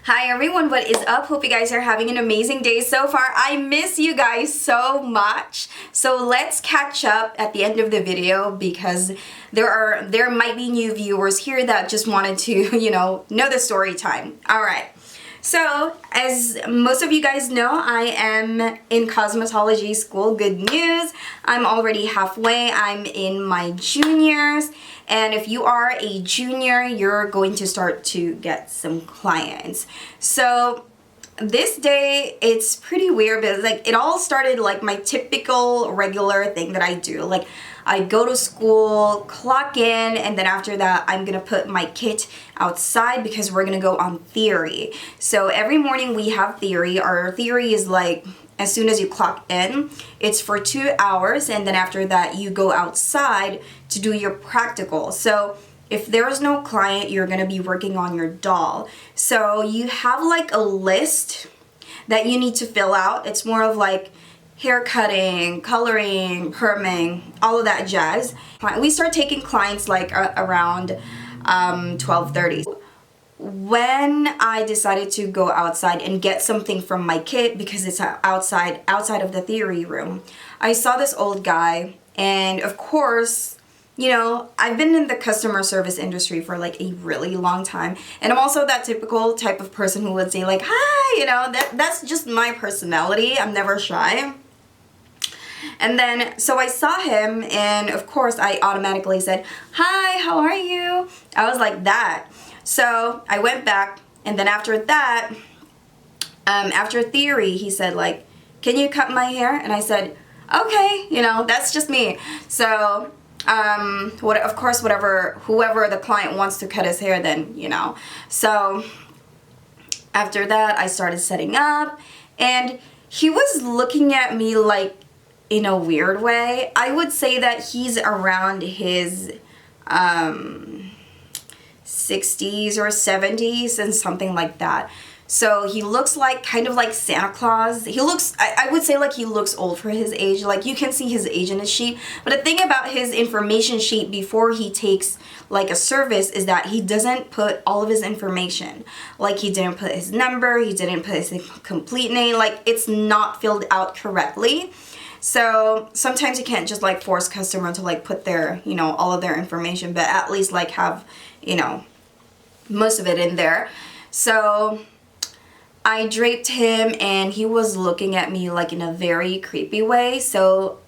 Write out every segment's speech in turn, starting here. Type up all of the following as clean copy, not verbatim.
Hi everyone, what is up? Hope you guys are having an amazing day so far. I miss you guys so much. So let's catch up at the end of the video because there might be new viewers here that just wanted to, know the story time. All right. So, as most of you guys know, I am in cosmetology school. Good news, I'm already halfway. I'm in my juniors. And if you are a junior, you're going to start to get some clients. So, this day, it's pretty weird because it all started like my typical regular thing that I do. I go to school, clock in, and then after that, I'm gonna put my kit outside because we're gonna go on theory. So every morning we have theory. Our theory is as soon as you clock in, it's for 2 hours, and then after that, you go outside to do your practical. So if there is no client, you're gonna be working on your doll. So you have a list that you need to fill out. It's more of hair cutting, coloring, perming, all of that jazz. We start taking clients around 12:30. When I decided to go outside and get something from my kit because it's outside of the theory room, I saw this old guy, and of course, I've been in the customer service industry for a really long time, and I'm also that typical type of person who would say hi, that's just my personality. I'm never shy. And then, so I saw him, and of course I automatically said, hi, how are you? I was like that. So I went back, and then after that, after theory, he said can you cut my hair? And I said, okay, that's just me. So, of course, whoever the client wants to cut his hair, then, So after that, I started setting up, and he was looking at me in a weird way. I would say that he's around his 60s or 70s and something like that. So he looks kind of like Santa Claus. He looks, I would say he looks old for his age. You can see his age in his sheet. But the thing about his information sheet before he takes a service is that he doesn't put all of his information. He didn't put his number, he didn't put his complete name. It's not filled out correctly. So sometimes you can't just force customer to put their, all of their information, but at least have, most of it in there. So I draped him, and he was looking at me in a very creepy way. So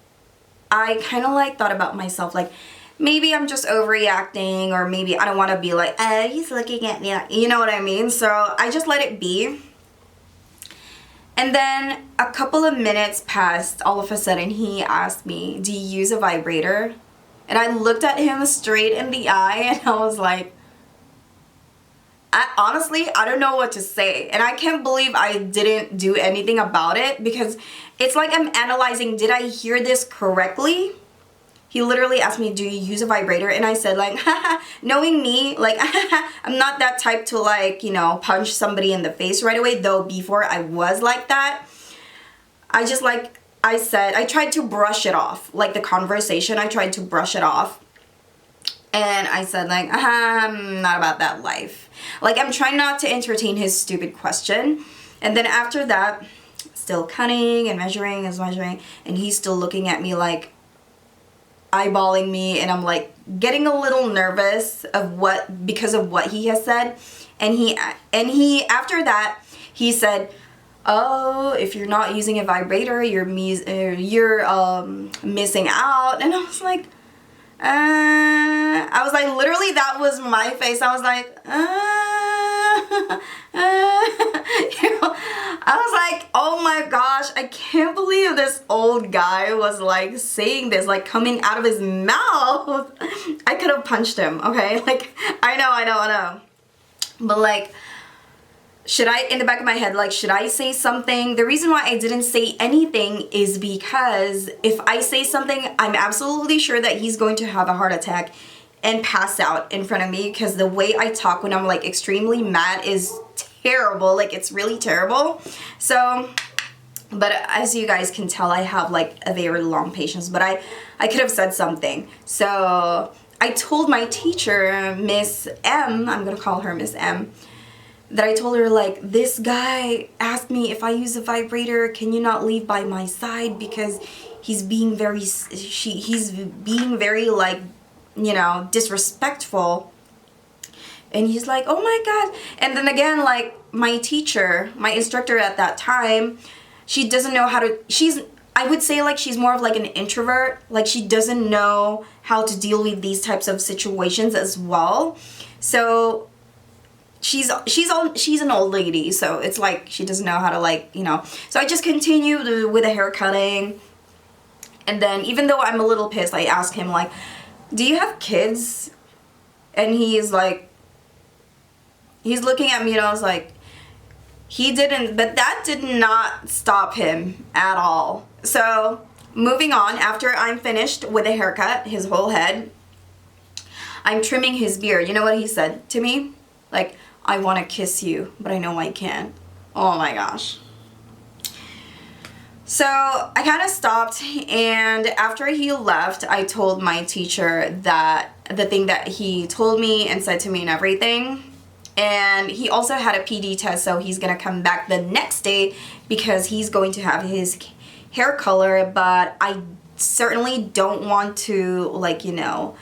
I kind of thought about myself maybe I'm just overreacting, or maybe I don't want to be he's looking at me, you know what I mean? So I just let it be. And then a couple of minutes passed. All of a sudden, he asked me, do you use a vibrator? And I looked at him straight in the eye, and I was honestly, I don't know what to say. And I can't believe I didn't do anything about it, because it's I'm analyzing, did I hear this correctly? He literally asked me, do you use a vibrator? And I said knowing me, I'm not that type to punch somebody in the face right away, though before I was like that. I just I said, I tried to brush it off, the conversation, I tried to brush it off. And I said I'm not about that life. I'm trying not to entertain his stupid question. And then after that, still cutting and measuring, and he's still looking at me eyeballing me, and I'm getting a little nervous because of what he has said. And he after that, he said, oh, if you're not using a vibrator, you're missing out. And I was literally, that was my face. I was I was oh my gosh, I can't believe this old guy was saying this, coming out of his mouth. I could have punched him, okay? I know. But should I, in the back of my head, should I say something? The reason why I didn't say anything is because if I say something, I'm absolutely sure that he's going to have a heart attack and pass out in front of me, because the way I talk when I'm extremely mad is terrible. It's really terrible. So, but as you guys can tell, I have a very long patience, but I could have said something. So I told my teacher, Miss M, I'm gonna call her Miss M, that I told her, like, this guy asked me if I use a vibrator, can you not leave by my side, because he's being very like, you know, disrespectful. And he's like, oh my god. And then again, like, my teacher, my instructor at that time, she doesn't know how to, I would say, like, she's more of like an introvert. Like, she doesn't know how to deal with these types of situations as well. So she's an old lady, so it's like she doesn't know how to, like, you know. So I just continued with the hair cutting. And then, even though I'm a little pissed, I asked him, like, do you have kids? And he's like, he's looking at me, and I was like, he didn't, but that did not stop him at all. So moving on, after I'm finished with a haircut, his whole head, I'm trimming his beard. You know what he said to me? Like, I want to kiss you, but I know I can't. Oh my gosh. So I kind of stopped, and after he left, I told my teacher that the thing that he told me and said to me and everything. And he also had a PD test, so he's gonna come back the next day because he's going to have his hair color. But I certainly don't want to, like, you know,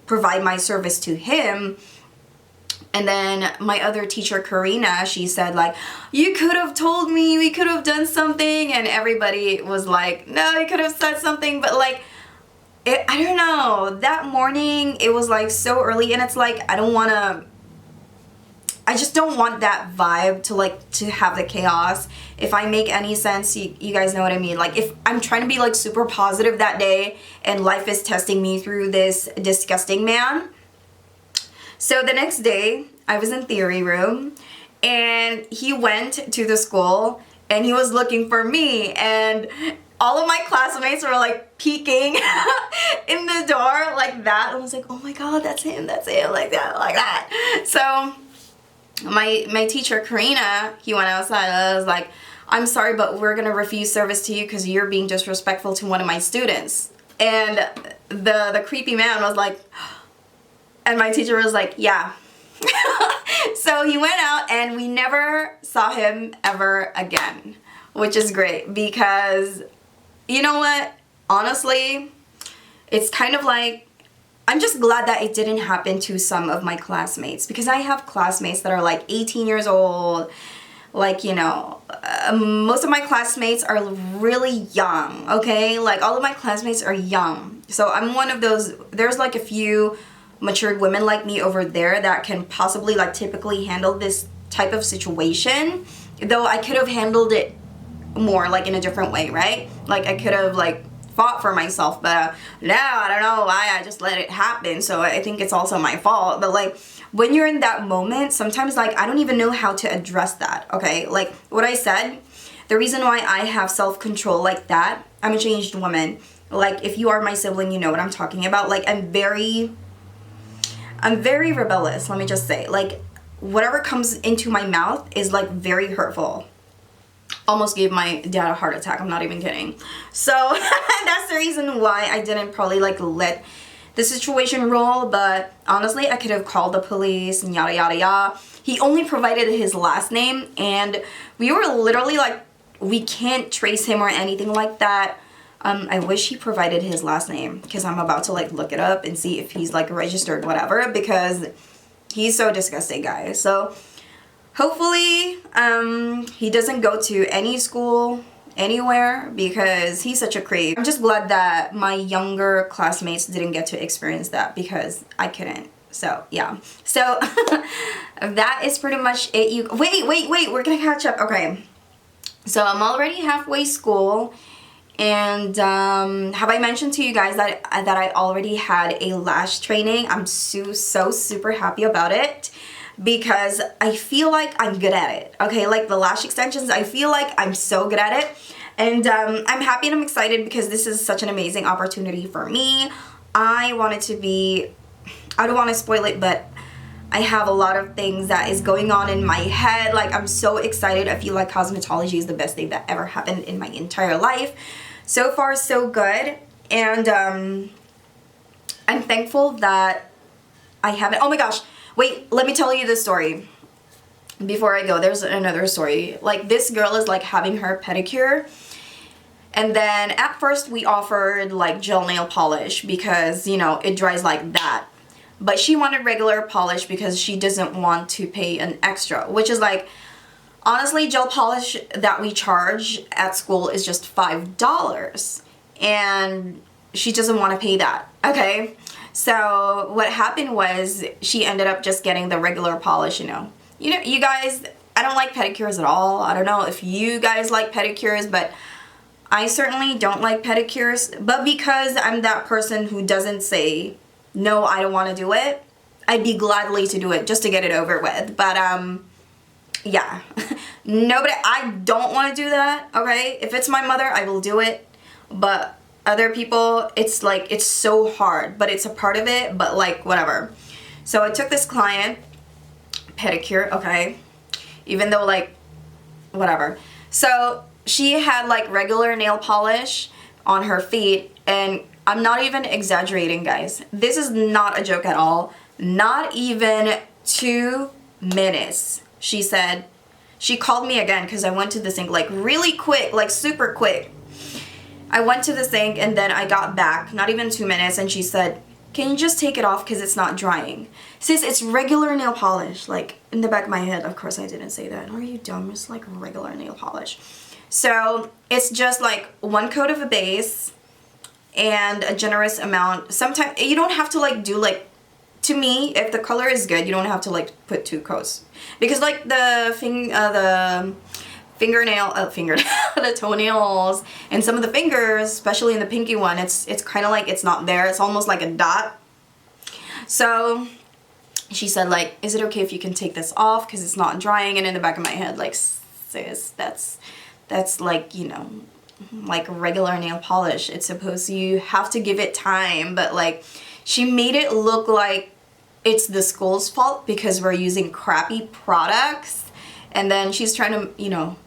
provide my service to him. And then my other teacher, Karina, she said, like, you could have told me, we could have done something. And everybody was like, no, you could have said something. But, like, I don't know, that morning it was like so early, and it's like, I just don't want that vibe to, like, to have the chaos. If I make any sense, you guys know what I mean. Like, if I'm trying to be, like, super positive that day and life is testing me through this disgusting man. So the next day, I was in theory room, and he went to the school, and he was looking for me, and all of my classmates were, like, peeking in the door like that. I was like, oh my god, that's him, like that. So my teacher, Karina, he went outside. I was like, I'm sorry, but we're gonna refuse service to you because you're being disrespectful to one of my students. And the creepy man was like, and my teacher was like, yeah. So he went out, and we never saw him ever again, which is great because, you know what, honestly, it's kind of like, I'm just glad that it didn't happen to some of my classmates, because I have classmates that are like 18 years old. Like, you know, most of my classmates are really young, okay? Like, all of my classmates are young. So I'm one of those, there's like a few matured women like me over there that can possibly, like, typically handle this type of situation. Though I could have handled it more, like, in a different way, right? Like, I could have, like, fought for myself, but now I don't know why I just let it happen. So I think it's also my fault. But, like, when you're in that moment, sometimes, like, I don't even know how to address that, okay? Like, what I said, the reason why I have self-control like that, I'm a changed woman. Like, if you are my sibling, you know what I'm talking about. Like, I'm very rebellious, let me just say. Like, whatever comes into my mouth is, like, very hurtful. Almost gave my dad a heart attack, I'm not even kidding. So that's the reason why I didn't probably, like, let the situation roll. But honestly, I could have called the police and yada yada yada. He only provided his last name, and we were literally like, we can't trace him or anything like that. I wish he provided his last name, because I'm about to, like, look it up and see if he's, like, registered, whatever, because he's so disgusting, guys. So hopefully he doesn't go to any school anywhere, because he's such a creep. I'm just glad that my younger classmates didn't get to experience that, because I couldn't. So yeah, so that is pretty much it. Wait, we're gonna catch up. Okay, so I'm already halfway school. And have I mentioned to you guys that I already had a lash training? I'm so super happy about it, because I feel like I'm good at it. Okay, like the lash extensions, I feel like I'm so good at it. And I'm happy and I'm excited because this is such an amazing opportunity for me. I want it to be, I don't want to spoil it, but I have a lot of things that is going on in my head. Like, I'm so excited. I feel like cosmetology is the best thing that ever happened in my entire life. So far, so good. And I'm thankful that I haven't, oh my gosh, wait, let me tell you this story. before I go, there's another story. Like, this girl is like having her pedicure, and then at first we offered like gel nail polish because, you know, it dries like that. But she wanted regular polish because she doesn't want to pay an extra, which is like, honestly, gel polish that we charge at school is just $5. And she doesn't want to pay that, okay? So what happened was she ended up just getting the regular polish, you know. You guys, I don't like pedicures at all. I don't know if you guys like pedicures, but I certainly don't like pedicures. But because I'm that person who doesn't say, no, I don't want to do it, I'd be gladly to do it just to get it over with. But, yeah. Nobody, I don't want to do that, okay? If it's my mother, I will do it. But other people, it's like, it's so hard. But it's a part of it, but like, whatever. So I took this client pedicure, okay, even though like whatever. So she had like regular nail polish on her feet, and I'm not even exaggerating, guys, this is not a joke at all, not even 2 minutes. She said, she called me again because I went to the sink like really quick, like super quick. I went to the sink and then I got back, not even 2 minutes, and she said, can you just take it off because it's not drying? Sis, it's regular nail polish. Like, in the back of my head, of course I didn't say that. Are you dumb? It's like regular nail polish. So, it's just like 1 coat of a base and a generous amount. Sometimes, you don't have to like do like, to me, if the color is good, you don't have to like put 2 coats. Because like the the toenails and some of the fingers, especially in the pinky one, it's kind of like it's not there. It's almost like a dot. So she said like, is it okay if you can take this off because it's not drying? And in the back of my head, like, sis, that's like, you know, like regular nail polish. It's supposed to, you have to give it time. But like, she made it look like it's the school's fault because we're using crappy products. And then she's trying to, you know,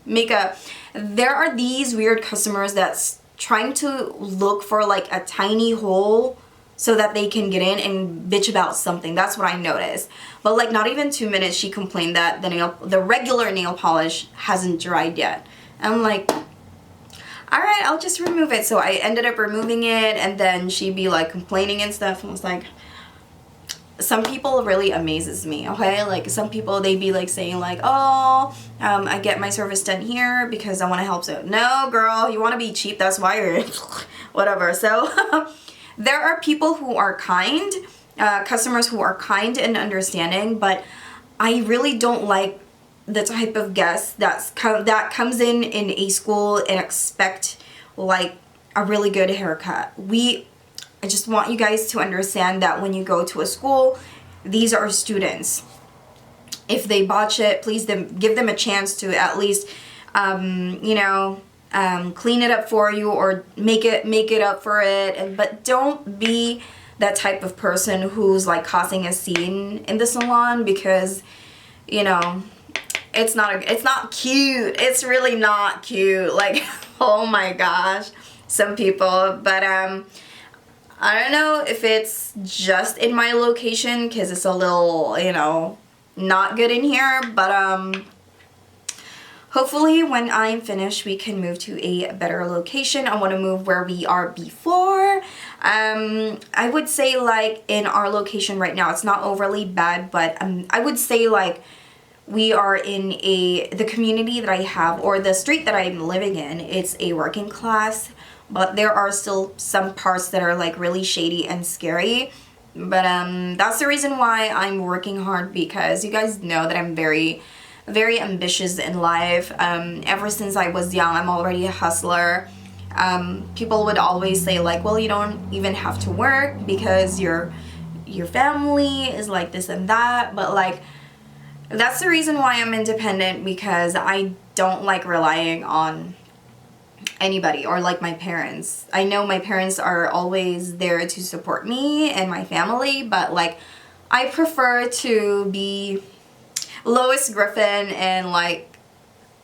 there are these weird customers that's trying to look for like a tiny hole so that they can get in and bitch about something. That's what I noticed. But like not even 2 minutes, she complained that the regular nail polish hasn't dried yet. And I'm like, all right, I'll just remove it. So I ended up removing it, and then she'd be like complaining and stuff. And I was like, some people really amazes me, okay? Like some people, they be like saying like, oh, I get my service done here because I want to help. So no, girl, you want to be cheap, that's why you're whatever. So there are people who are kind, customers who are kind and understanding, but I really don't like the type of guest that comes in a school and expect like a really good haircut. I just want you guys to understand that when you go to a school, these are students. If they botch it, please give them a chance to at least, you know, clean it up for you or make it up for it. But don't be that type of person who's like causing a scene in the salon, because, you know, it's not cute. It's really not cute. Like, oh my gosh, some people. But I don't know if it's just in my location because it's a little, you know, not good in here, but hopefully when I'm finished we can move to a better location. I want to move where we are before. I would say like in our location right now, it's not overly bad, but I would say like we are in the community that I have, or the street that I'm living in, it's a working class. But there are still some parts that are like really shady and scary. But that's the reason why I'm working hard, because you guys know that I'm very, very ambitious in life. Ever since I was young, I'm already a hustler. People would always say like, well, you don't even have to work because your family is like this and that. But like, that's the reason why I'm independent, because I don't like relying on anybody or like my parents. I know my parents are always there to support me and my family, but like I prefer to be Lois Griffin and like,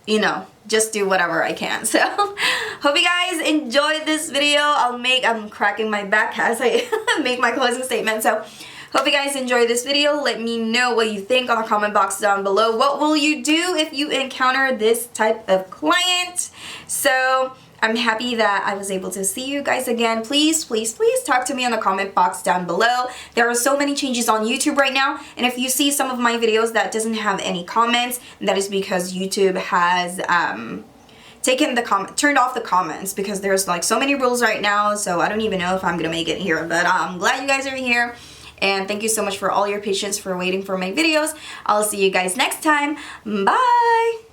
you know, just do whatever I can. So hope you guys enjoyed this video. I'm cracking my back as I make my closing statement. So Hope you guys enjoyed this video. Let me know what you think on the comment box down below. What will you do if you encounter this type of client? So I'm happy that I was able to see you guys again. Please, please, please talk to me on the comment box down below. There are so many changes on YouTube right now, and if you see some of my videos that doesn't have any comments, that is because YouTube has turned off the comments, because there's like so many rules right now, so I don't even know if I'm gonna make it here, but I'm glad you guys are here, and thank you so much for all your patience for waiting for my videos. I'll see you guys next time. Bye!